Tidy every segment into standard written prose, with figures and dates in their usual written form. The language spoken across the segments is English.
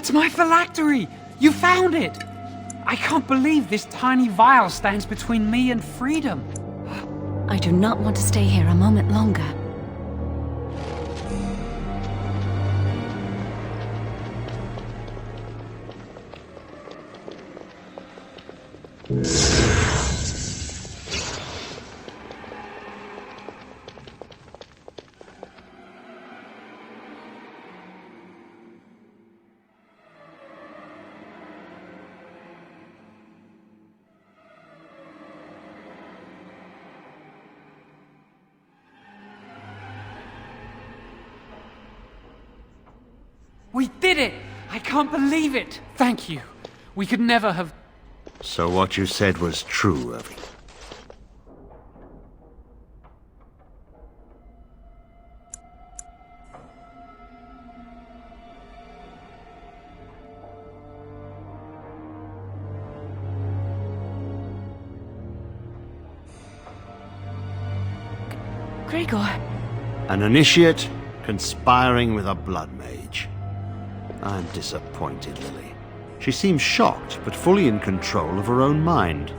It's my phylactery! You found it! I can't believe this tiny vial stands between me and freedom. I do not want to stay here a moment longer. We did it! I can't believe it! Thank you. We could never have... So what you said was true, Irving. Gregor. An initiate conspiring with a blood mage. I'm disappointed, Lily. She seems shocked, but fully in control of her own mind.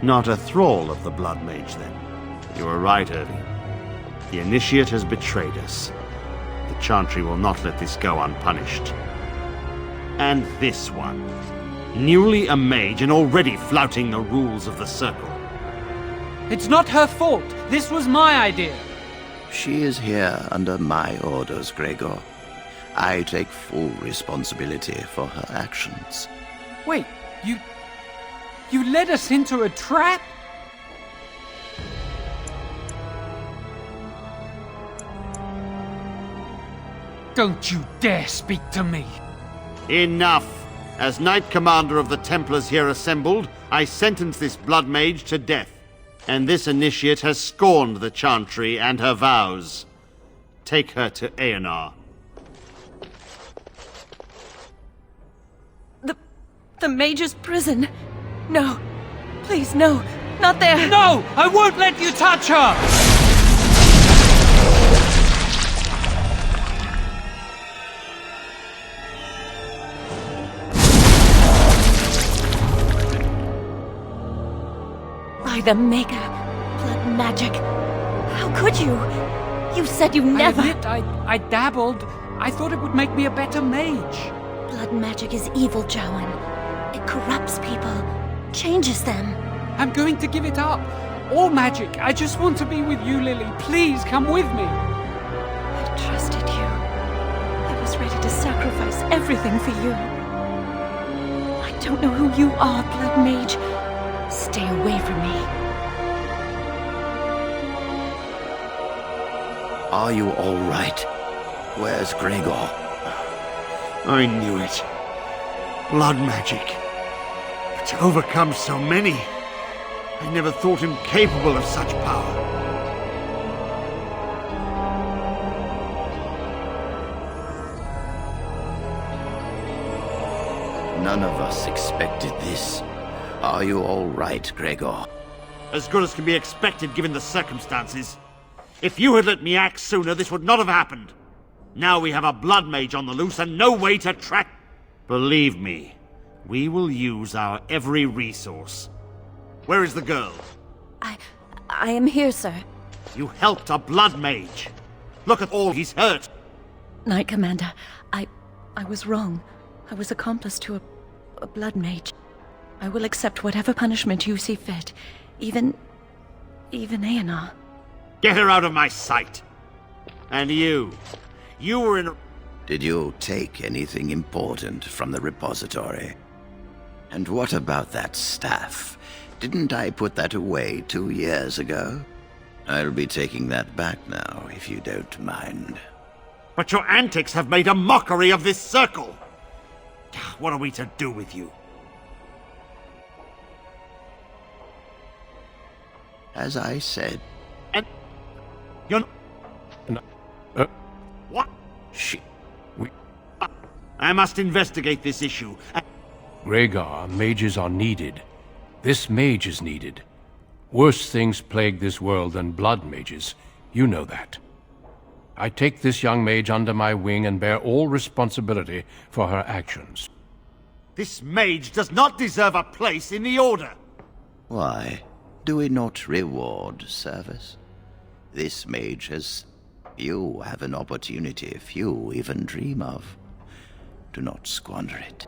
Not a thrall of the blood mage, then. You were right, Irving. The initiate has betrayed us. The Chantry will not let this go unpunished. And this one. Newly a mage and already flouting the rules of the Circle. It's not her fault. This was my idea. She is here under my orders, Gregor. I take full responsibility for her actions. Wait, you led us into a trap? Don't you dare speak to me. Enough! As Knight Commander of the Templars here assembled, I sentence this blood mage to death. And this initiate has scorned the Chantry and her vows. Take her to Aenar. The Mage's prison. No. Please, no. Not there. No! I won't let you touch her! By the Maker. Blood magic. How could you? You said you never... I admit, I dabbled. I thought it would make me a better mage. Blood magic is evil, Jowan. It corrupts people, changes them. I'm going to give it up. All magic. I just want to be with you, Lily. Please come with me. I trusted you. I was ready to sacrifice everything for you. I don't know who you are, Blood Mage. Stay away from me. Are you all right? Where's Gregor? I knew it. Blood magic. But to overcome so many, I never thought him capable of such power. None of us expected this. Are you all right, Gregor? As good as can be expected given the circumstances. If you had let me act sooner, this would not have happened. Now we have a blood mage on the loose and no way to track... Believe me, we will use our every resource. Where is the girl? I am here, sir. You helped a blood mage. Look at all he's hurt. Knight Commander, I was wrong. I was accomplice to a blood mage. I will accept whatever punishment you see fit. Even Aenar. Get her out of my sight. And you were in a... Did you take anything important from the repository? And what about that staff? Didn't I put that away 2 years ago? I'll be taking that back now, if you don't mind. But your antics have made a mockery of this circle. What are we to do with you? As I said... And... You're... What? I must investigate this issue. Gregor, mages are needed. This mage is needed. Worse things plague this world than blood mages. You know that. I take this young mage under my wing and bear all responsibility for her actions. This mage does not deserve a place in the Order. Why? Do we not reward service? This mage has... You have an opportunity few even dream of. Do not squander it.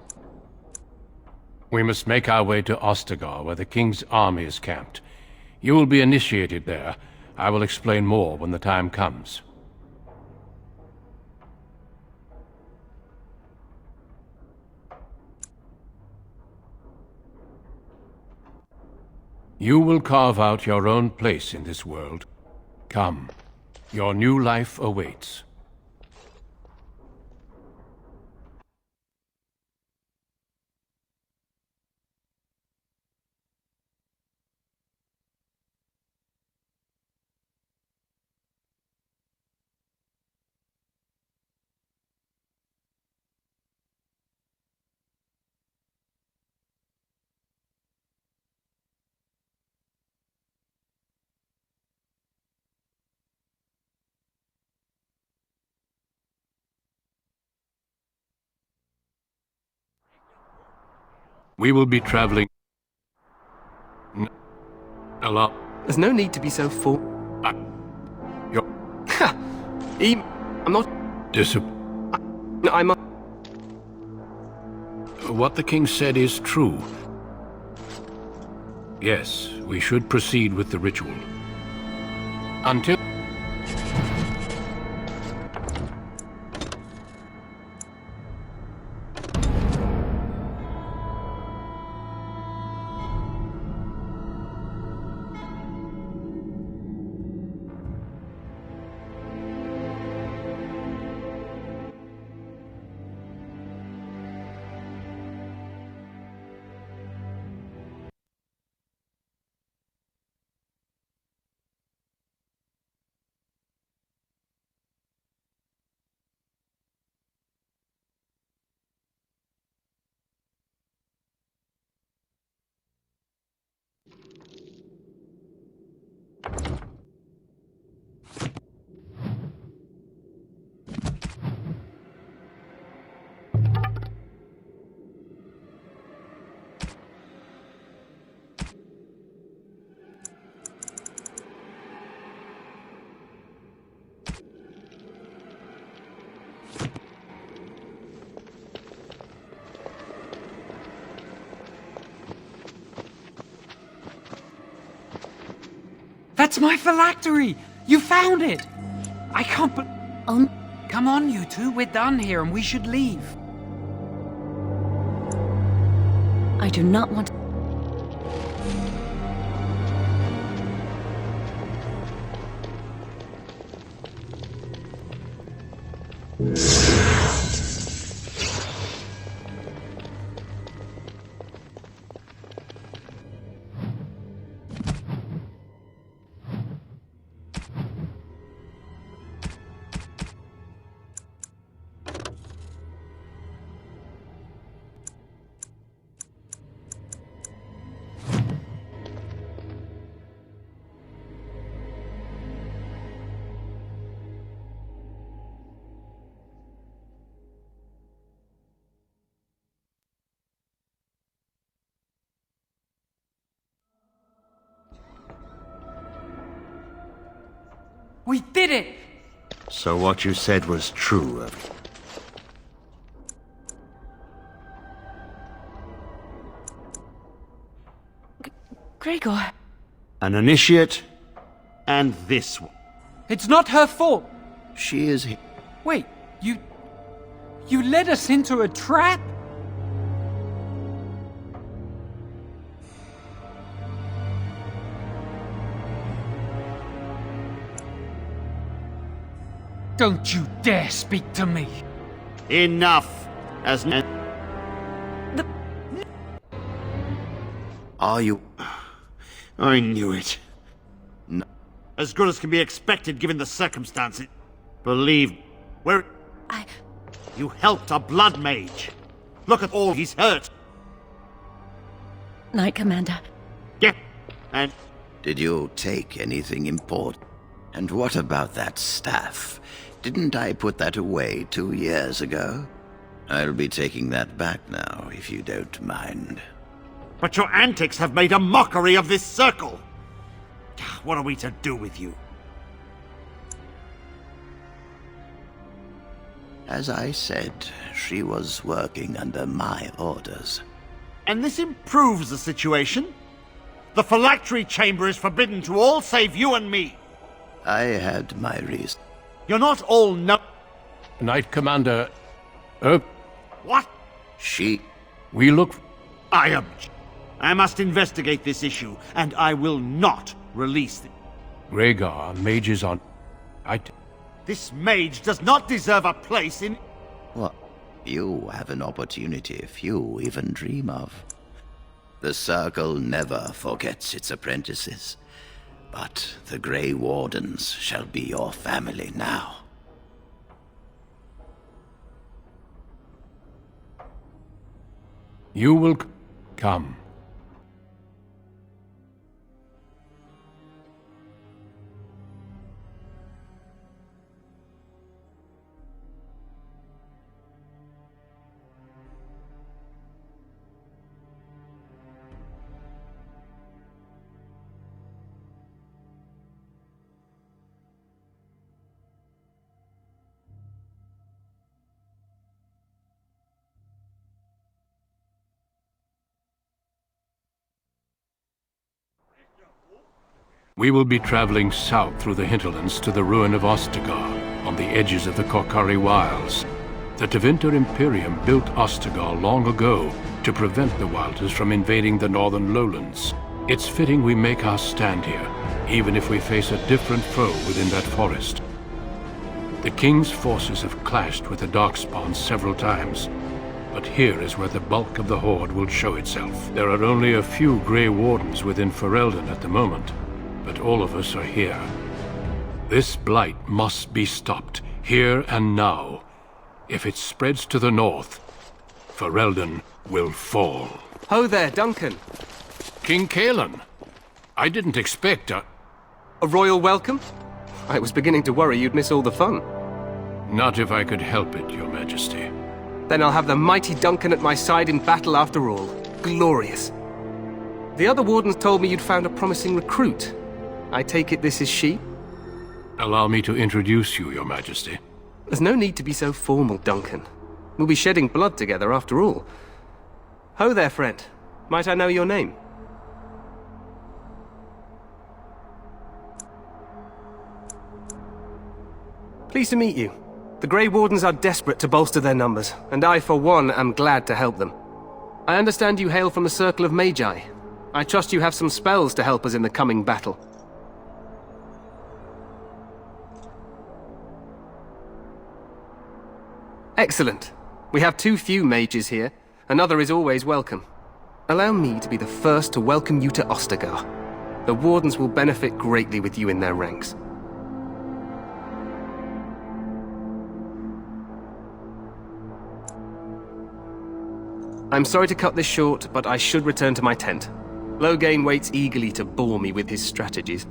We must make our way to Ostagar, where the king's army is camped. You will be initiated there. I will explain more when the time comes. You will carve out your own place in this world. Come, your new life awaits. We will be traveling a lot. There's no need to be so full. You're I'm not... I'm... What the king said is true. Yes, we should proceed with the ritual. Until... That's my phylactery! You found it! I can't be... Come on, you two. We're done here and we should leave. I do not want... We did it! So what you said was true, Irving. Gregor. An initiate, and this one. It's not her fault! She is... Wait, you led us into a trap? Don't you dare speak to me! Enough! As... Are you... I knew it. No. As good as can be expected given the circumstances. Believe... Where... You helped a blood mage. Look at all he's hurt. Knight Commander. Yeah. And... Did you take anything important? And what about that staff? Didn't I put that away 2 years ago? I'll be taking that back now, if you don't mind. But your antics have made a mockery of this circle! What are we to do with you? As I said, she was working under my orders. And this improves the situation? The phylactery chamber is forbidden to all save you and me. I had my reason. You're not all Knight Commander... What? She... we look... I object. I must investigate this issue, and I will not release it. Rhaegar, mages on... This mage does not deserve a place in... What? You have an opportunity few even dream of. The Circle never forgets its apprentices. But the Grey Wardens shall be your family now. You will come. We will be traveling south through the hinterlands to the ruin of Ostagar, on the edges of the Korcari Wilds. The Tevinter Imperium built Ostagar long ago to prevent the Wilders from invading the northern lowlands. It's fitting we make our stand here, even if we face a different foe within that forest. The King's forces have clashed with the Darkspawn several times, but here is where the bulk of the Horde will show itself. There are only a few Grey Wardens within Ferelden at the moment, but all of us are here. This blight must be stopped, here and now. If it spreads to the north, Ferelden will fall. Ho there, Duncan. King Cailan, I didn't expect a royal welcome? I was beginning to worry you'd miss all the fun. Not if I could help it, Your Majesty. Then I'll have the mighty Duncan at my side in battle after all. Glorious. The other wardens told me you'd found a promising recruit. I take it this is she? Allow me to introduce you, Your Majesty. There's no need to be so formal, Duncan. We'll be shedding blood together after all. Ho there, friend. Might I know your name? Pleased to meet you. The Grey Wardens are desperate to bolster their numbers, and I, for one, am glad to help them. I understand you hail from the Circle of Magi. I trust you have some spells to help us in the coming battle. Excellent. We have too few mages here. Another is always welcome. Allow me to be the first to welcome you to Ostagar. The Wardens will benefit greatly with you in their ranks. I'm sorry to cut this short, but I should return to my tent. Loghain waits eagerly to bore me with his strategies.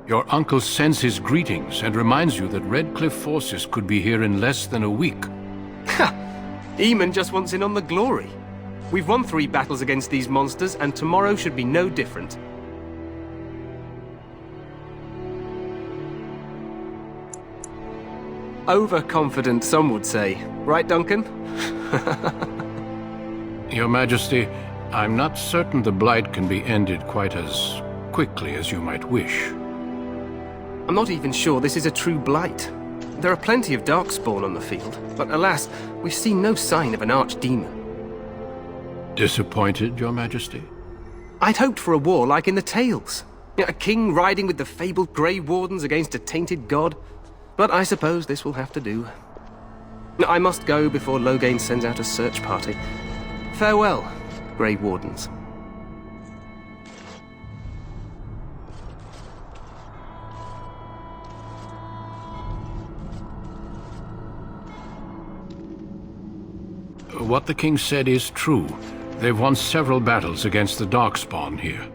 Your uncle sends his greetings and reminds you that Redcliffe forces could be here in less than a week. Ha! Eamon just wants in on the glory. We've won 3 battles against these monsters, and tomorrow should be no different. Overconfident, some would say. Right, Duncan? Your Majesty, I'm not certain the Blight can be ended quite as quickly as you might wish. I'm not even sure this is a true blight. There are plenty of Darkspawn on the field, but alas, we've seen no sign of an archdemon. Disappointed, Your Majesty? I'd hoped for a war like in the tales. A king riding with the fabled Grey Wardens against a tainted god. But I suppose this will have to do. I must go before Loghain sends out a search party. Farewell, Grey Wardens. What the king said is true. They've won several battles against the Darkspawn here.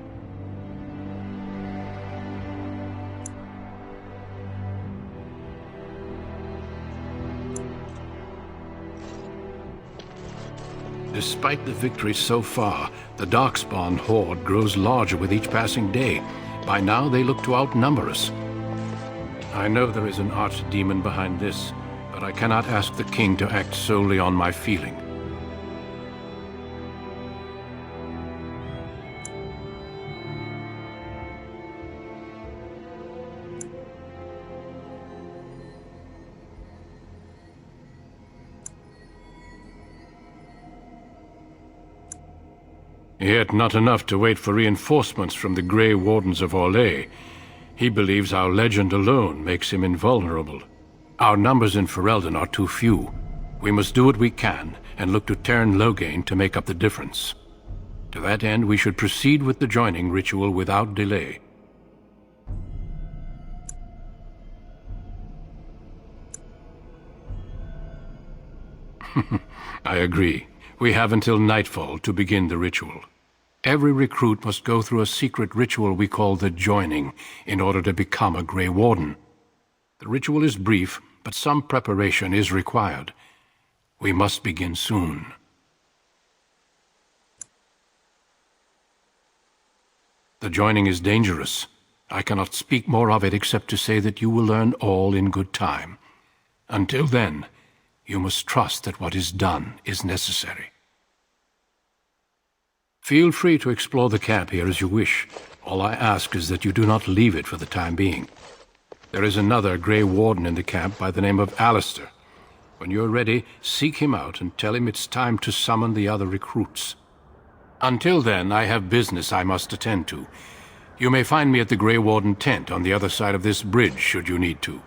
Despite the victory so far, the Darkspawn horde grows larger with each passing day. By now, they look to outnumber us. I know there is an archdemon behind this, but I cannot ask the king to act solely on my feeling. Yet not enough to wait for reinforcements from the Grey Wardens of Orlais. He believes our legend alone makes him invulnerable. Our numbers in Ferelden are too few. We must do what we can, and look to Teyrn Loghain to make up the difference. To that end, we should proceed with the joining ritual without delay. I agree. We have until nightfall to begin the ritual. Every recruit must go through a secret ritual we call the Joining in order to become a Grey Warden. The ritual is brief, but some preparation is required. We must begin soon. The Joining is dangerous. I cannot speak more of it except to say that you will learn all in good time. Until then, you must trust that what is done is necessary. Feel free to explore the camp here as you wish. All I ask is that you do not leave it for the time being. There is another Grey Warden in the camp by the name of Alistair. When you're ready, seek him out and tell him it's time to summon the other recruits. Until then, I have business I must attend to. You may find me at the Grey Warden tent on the other side of this bridge, should you need to.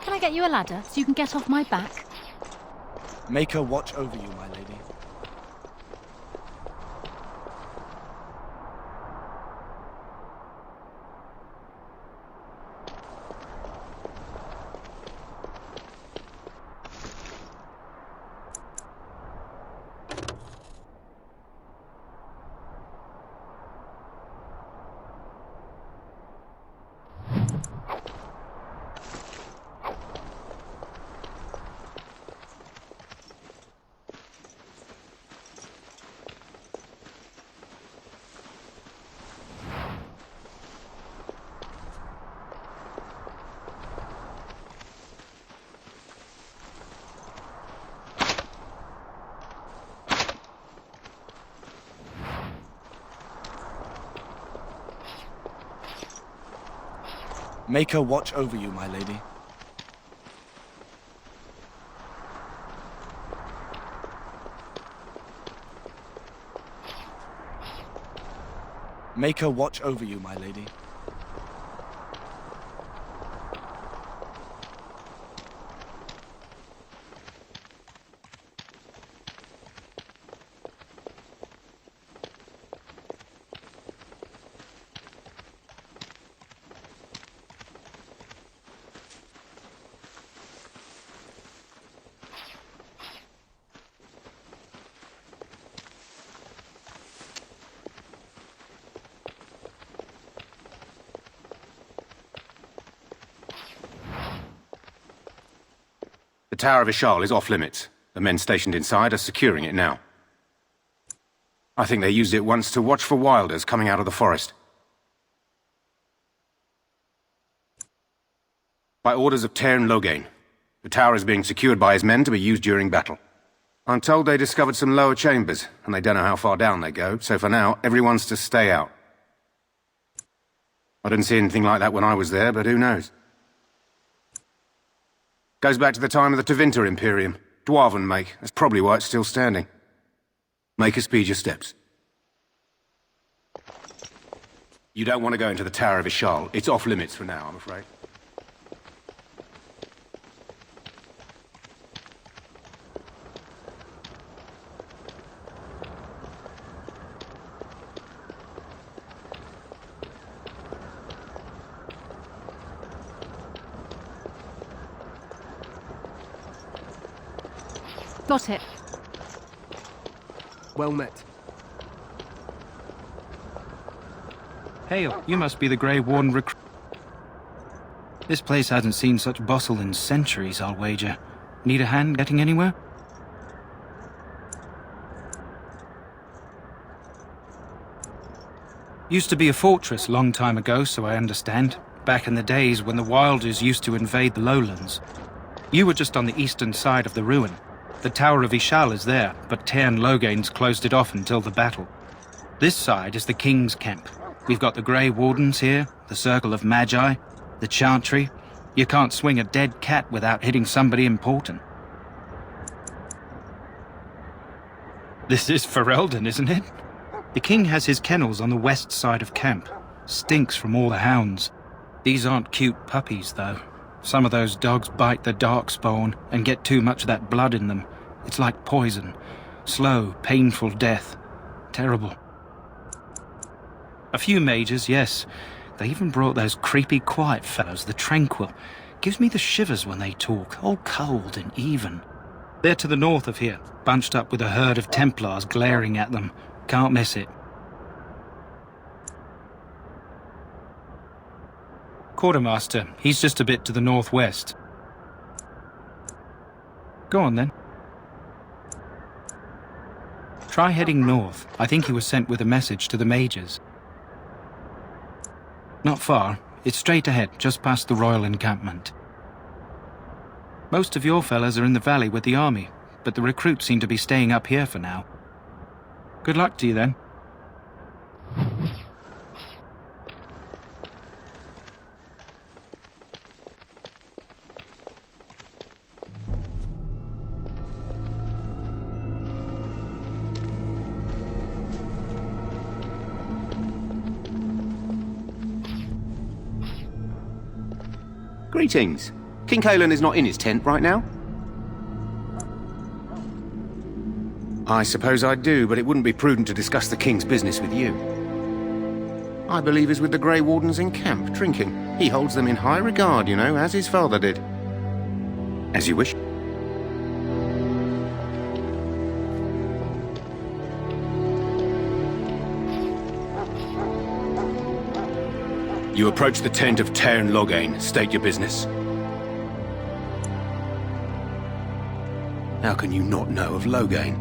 Can I get you a ladder so you can get off my back? Make her watch over you, my lady. Make her watch over you, my lady. Make her watch over you, my lady. Tower of Ishal is off limits. The men stationed inside are securing it now. I think they used it once to watch for wilders coming out of the forest. By orders of Tairn Loghain, the tower is being secured by his men to be used during battle. I'm told they discovered some lower chambers, and they don't know how far down they go, so for now, everyone's to stay out. I didn't see anything like that when I was there, but who knows? Goes back to the time of the Tevinter Imperium. Dwarven make. That's probably why it's still standing. Make her speed your steps. You don't want to go into the Tower of Ishal. It's off limits for now, I'm afraid. Got it. Well met. Hail, you must be the Grey Warden recruit. This place hasn't seen such bustle in centuries, I'll wager. Need a hand getting anywhere? Used to be a fortress long time ago, so I understand. Back in the days when the Wilders used to invade the lowlands. You were just on the eastern side of the ruin. The Tower of Ishal is there, but Tairn Loghain's closed it off until the battle. This side is the King's camp. We've got the Grey Wardens here, the Circle of Magi, the Chantry. You can't swing a dead cat without hitting somebody important. This is Ferelden, isn't it? The King has his kennels on the west side of camp. Stinks from all the hounds. These aren't cute puppies, though. Some of those dogs bite the darkspawn and get too much of that blood in them. It's like poison. Slow, painful death. Terrible. A few mages, yes. They even brought those creepy quiet fellows, the Tranquil. Gives me the shivers when they talk, all cold and even. They're to the north of here, bunched up with a herd of Templars glaring at them. Can't miss it. Quartermaster, he's just a bit to the northwest. Go on then. Try heading north. I think he was sent with a message to the mages. Not far. It's straight ahead, just past the royal encampment. Most of your fellas are in the valley with the army, but the recruits seem to be staying up here for now. Good luck to you then. Greetings. King Cailan is not in his tent right now? I suppose I do, but it wouldn't be prudent to discuss the King's business with you. I believe he's with the Grey Wardens in camp, drinking. He holds them in high regard, you know, as his father did. As you wish. You approach the tent of Tairn Loghain. State your business. How can you not know of Loghain?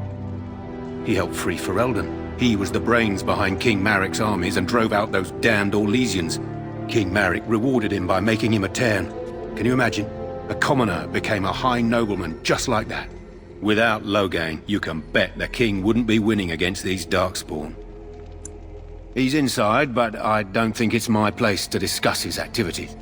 He helped free Ferelden. He was the brains behind King Maric's armies and drove out those damned Orlesians. King Maric rewarded him by making him a Tairn. Can you imagine? A commoner became a high nobleman just like that. Without Loghain, you can bet the king wouldn't be winning against these Darkspawn. He's inside, but I don't think it's my place to discuss his activities.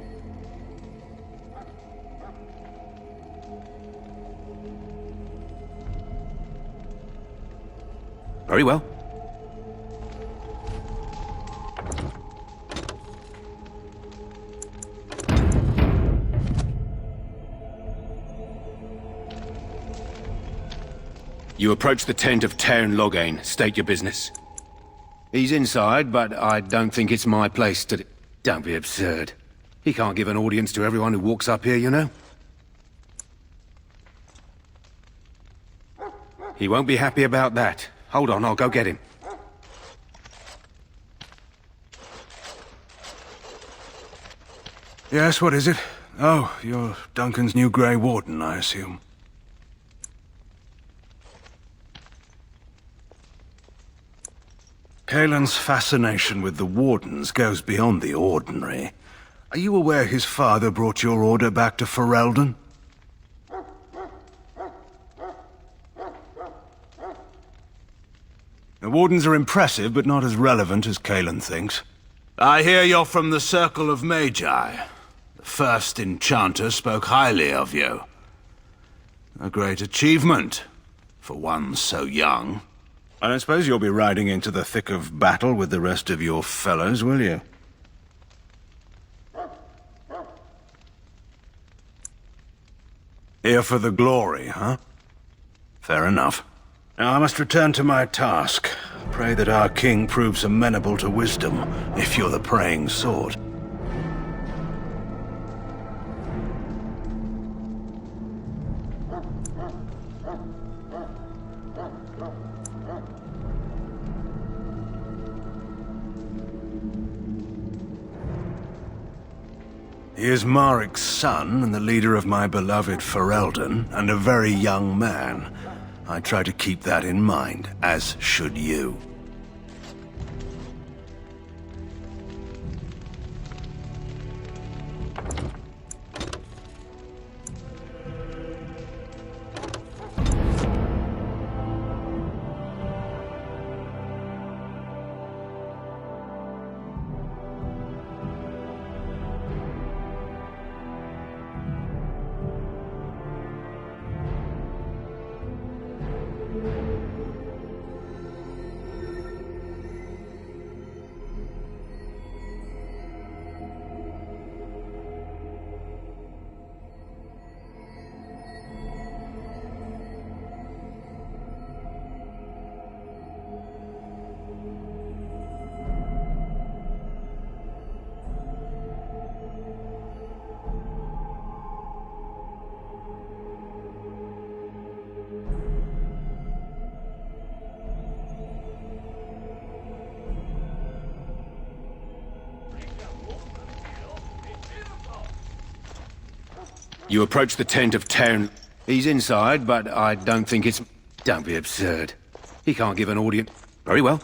Very well. You approach the tent of Tairn Loghain. State your business. He's inside, but I don't think it's my place to... Don't be absurd. He can't give an audience to everyone who walks up here, you know? He won't be happy about that. Hold on, I'll go get him. Yes, what is it? Oh, you're Duncan's new Grey Warden, I assume. Kaelin's fascination with the Wardens goes beyond the ordinary. Are you aware his father brought your order back to Ferelden? The Wardens are impressive, but not as relevant as Kaelin thinks. I hear you're from the Circle of Magi. The first enchanter spoke highly of you. A great achievement, for one so young. I don't suppose you'll be riding into the thick of battle with the rest of your fellows, will you? Here for the glory, huh? Fair enough. Now I must return to my task. Pray that our king proves amenable to wisdom, if you're the praying sort. He is Marik's son and the leader of my beloved Ferelden, and a very young man. I try to keep that in mind, as should you. You approach the tent of Teyrn. He's inside, but I don't think it's... Don't be absurd. He can't give an audience. Very well.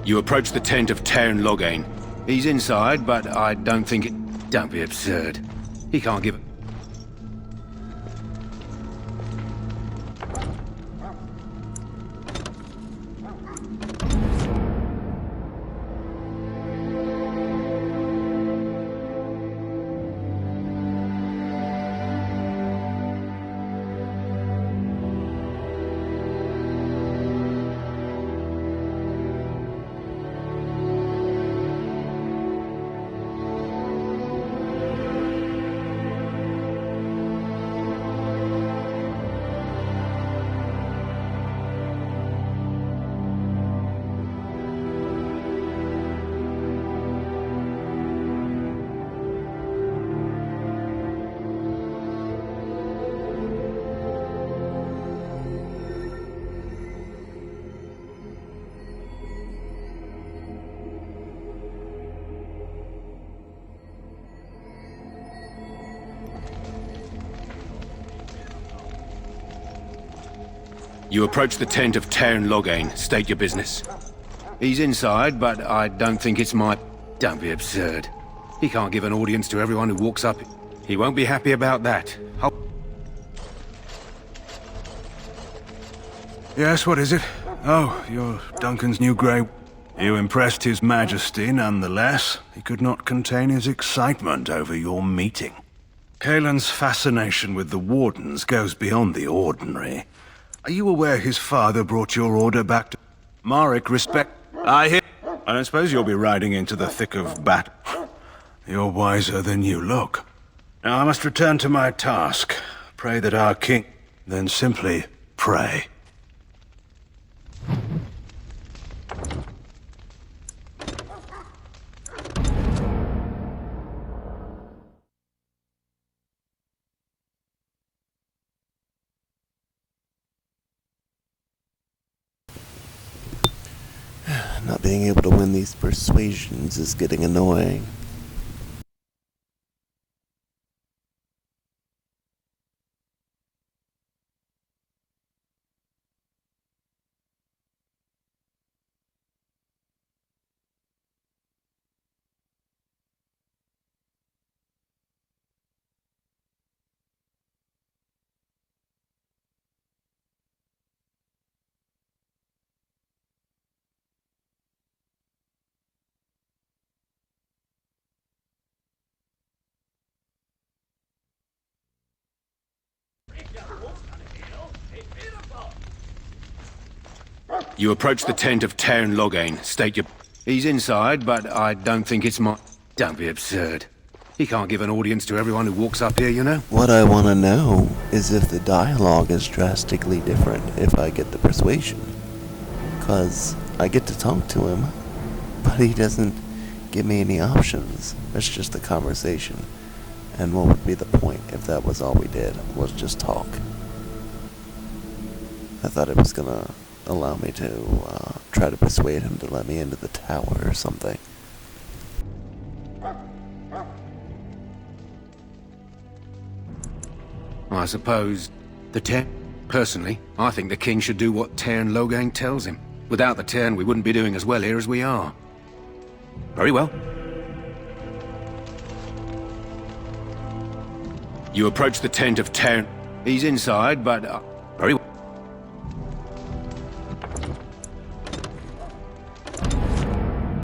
You approach the tent of Teyrn Loghain. He's inside, but I don't think it... Don't be absurd. He can't give... You approach the tent of Teyrn Loghain. State your business. He's inside, but I don't think it's my... Don't be absurd. He can't give an audience to everyone who walks up. He won't be happy about that. Yes, what is it? Oh, you're Duncan's new Grey. You impressed His Majesty nonetheless. He could not contain his excitement over your meeting. Kaelin's fascination with the Wardens goes beyond the ordinary. Are you aware his father brought your order back to... Marek, respect... I hear... I don't suppose you'll be riding into the thick of battle. You're wiser than you look. Now I must return to my task. Pray that our king... Then simply pray. Not being able to win these persuasions is getting annoying. You approach the tent of Teyrn Loghain. State your... He's inside, but I don't think it's my... Don't be absurd. He can't give an audience to everyone who walks up here, you know? What I want to know is if the dialogue is drastically different if I get the persuasion. 'Cause I get to talk to him, but he doesn't give me any options. It's just a conversation. And what would be the point if that was all we did, was just talk? I thought it was gonna allow me to try to persuade him to let me into the tower or something. I suppose personally, I think the king should do what Teyrn Loghain tells him. Without the Teyrn, we wouldn't be doing as well here as we are. Very well. You approach the tent of Teyrn. He's inside, but... very well.